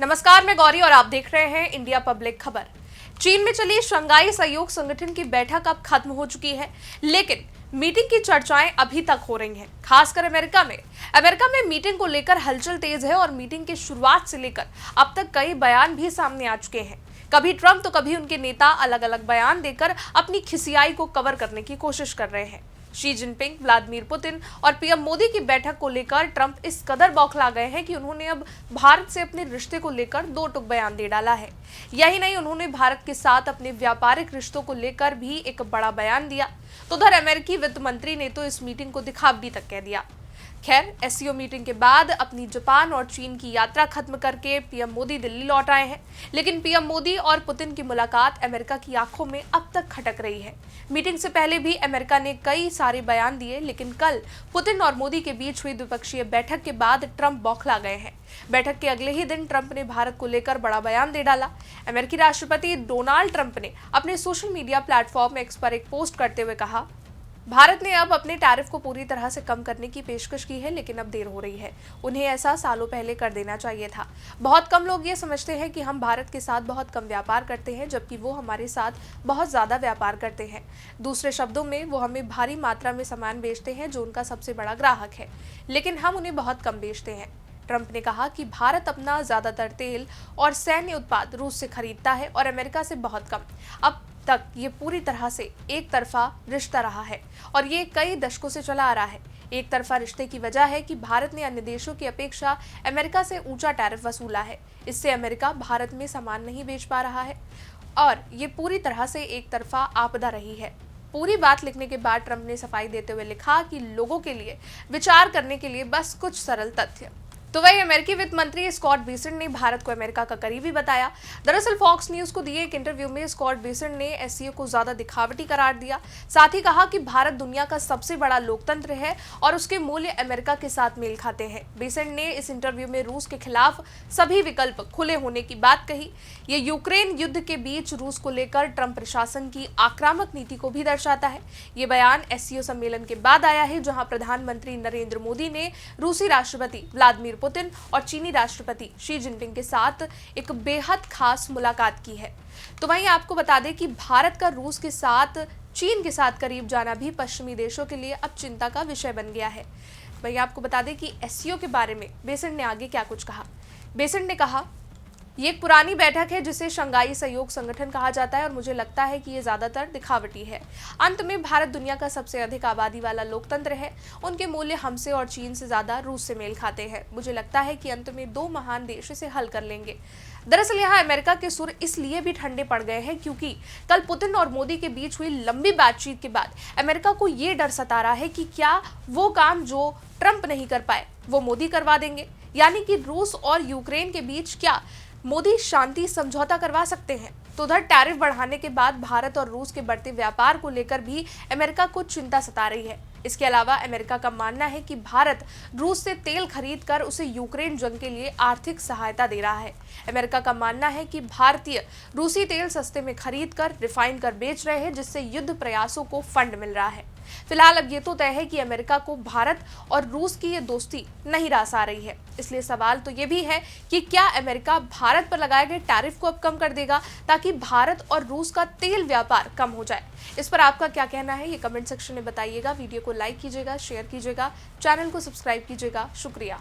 नमस्कार, मैं गौरी और आप देख रहे हैं इंडिया पब्लिक खबर। चीन में चली शंघाई सहयोग संगठन की बैठक अब खत्म हो चुकी है, लेकिन मीटिंग की चर्चाएं अभी तक हो रही हैं, खासकर अमेरिका में। मीटिंग को लेकर हलचल तेज है और मीटिंग की शुरुआत से लेकर अब तक कई बयान भी सामने आ चुके हैं। कभी ट्रंप तो कभी उनके नेता अलग अलग बयान देकर अपनी खिसियाई को कवर करने की कोशिश कर रहे हैं। शी जिनपिंग, व्लादिमीर पुतिन और पीएम मोदी की बैठक को लेकर ट्रंप इस कदर बौखला गए हैं कि उन्होंने अब भारत से अपने रिश्ते को लेकर दो टूक बयान दे डाला है। यही नहीं, उन्होंने भारत के साथ अपने व्यापारिक रिश्तों को लेकर भी एक बड़ा बयान दिया। तो उधर अमेरिकी वित्त मंत्री ने तो इस मीटिंग को दिखावटी तक कह दिया। खैर, एससीओ मीटिंग के बाद अपनी जापान और चीन की यात्रा खत्म करके पीएम मोदी दिल्ली लौट आए हैं, लेकिन पीएम मोदी और पुतिन की मुलाकात अमेरिका की आंखों में अब तक खटक रही है। मीटिंग से पहले भी अमेरिका ने कई सारे बयान दिए, लेकिन कल पुतिन और मोदी के बीच हुई द्विपक्षीय बैठक के बाद ट्रंप बौखला गए हैं। बैठक के अगले ही दिन ट्रंप ने भारत को लेकर बड़ा बयान दे डाला। अमेरिकी राष्ट्रपति डोनाल्ड ट्रंप ने अपने सोशल मीडिया प्लेटफॉर्म एक्स पर एक पोस्ट करते हुए कहा, भारत ने अब अपने टैरिफ को पूरी तरह से कम करने की पेशकश की है, लेकिन अब देर हो रही है। उन्हें ऐसा सालों पहले कर देना चाहिए था। बहुत कम लोग ये समझते हैं कि हम भारत के साथ बहुत कम व्यापार करते हैं, जबकि वो हमारे साथ बहुत ज्यादा व्यापार करते हैं। दूसरे शब्दों में, वो हमें भारी मात्रा में सामान बेचते हैं जो उनका सबसे बड़ा ग्राहक है, लेकिन हम उन्हें बहुत कम बेचते हैं। ट्रंप ने कहा कि भारत अपना ज्यादातर तेल और सैन्य उत्पाद रूस से खरीदता है और अमेरिका से बहुत कम। अब तक ये पूरी तरह से एक तरफा रिश्ता रहा है और ये कई दशकों से चला आ रहा है। एक तरफा रिश्ते की वजह है कि भारत ने अन्य देशों की अपेक्षा अमेरिका से ऊंचा टैरिफ वसूला है। इससे अमेरिका भारत में सामान नहीं बेच पा रहा है और ये पूरी तरह से एक तरफा आपदा रही है। पूरी बात लिखने के बाद ट्रंप ने सफाई देते हुए लिखा कि लोगों के लिए विचार करने के लिए बस कुछ सरल तथ्य। तो वही अमेरिकी वित्त मंत्री स्कॉट बेसेंट ने भारत को अमेरिका का करीबी बताया। दरअसल फॉक्स न्यूज को दिए एक इंटरव्यू में स्कॉट बेसेंट ने एससीओ को ज्यादा दिखावटी करार दिया। साथ ही कहा कि भारत दुनिया का सबसे बड़ा लोकतंत्र है और उसके मूल्य अमेरिका के साथ मेल खाते हैं। बेसेंट ने इस इंटरव्यू में रूस के खिलाफ सभी विकल्प खुले होने की बात कही। ये यूक्रेन युद्ध के बीच रूस को लेकर ट्रंप प्रशासन की आक्रामक नीति को भी दर्शाता है। ये बयान एससीओ सम्मेलन के बाद आया है, जहां प्रधानमंत्री नरेंद्र मोदी ने रूसी राष्ट्रपति व्लादिमीर पुतिन और चीनी राष्ट्रपति शी जिनपिंग के साथ एक बेहद खास मुलाकात की है। तो वहीं आपको बता दें कि भारत का रूस के साथ, चीन के साथ करीब जाना भी पश्चिमी देशों के लिए अब चिंता का विषय बन गया है। वहीं आपको बता दें कि एससीओ के बारे में बेसेंट ने आगे क्या कुछ कहा। बेसेंट ने कहा, ये एक पुरानी बैठक है जिसे शंघाई सहयोग संगठन कहा जाता है और मुझे लगता है कि ये ज्यादातर दिखावटी है। अंत में भारत दुनिया का सबसे अधिक आबादी वाला लोकतंत्र है। उनके मूल्य हमसे और चीन से ज्यादा रूस से मेल खाते हैं। मुझे लगता है कि अंत में दो महान देश इसे हल कर लेंगे। दरअसल यहाँ अमेरिका के सुर इसलिए भी ठंडे पड़ गए हैं क्योंकि कल पुतिन और मोदी के बीच हुई लंबी बातचीत के बाद अमेरिका को ये डर सता रहा है कि क्या वो काम जो ट्रंप नहीं कर पाए वो मोदी करवा देंगे, यानी कि रूस और यूक्रेन के बीच क्या मोदी शांति समझौता करवा सकते हैं। तो उधर टैरिफ बढ़ाने के बाद भारत और रूस के बढ़ते व्यापार को लेकर भी अमेरिका को चिंता सता रही है। इसके अलावा अमेरिका का मानना है कि भारत रूस से तेल खरीद कर उसे यूक्रेन जंग के लिए आर्थिक सहायता दे रहा है। अमेरिका का मानना है कि भारतीय रूसी तेल सस्ते में खरीद कर रिफाइन कर बेच रहे हैं, जिससे युद्ध प्रयासों को फंड मिल रहा है। फिलहाल अब ये तो तय है कि अमेरिका को भारत और रूस की ये दोस्ती नहीं रास आ रही है। इसलिए सवाल तो ये भी है कि क्या अमेरिका भारत पर लगाए गए टैरिफ को अब कम कर देगा ताकि भारत और रूस का तेल व्यापार कम हो जाए। इस पर आपका क्या कहना है, ये कमेंट सेक्शन में बताइएगा। वीडियो को लाइक कीजिएगा, शेयर कीजिएगा, चैनल को सब्सक्राइब कीजिएगा। शुक्रिया।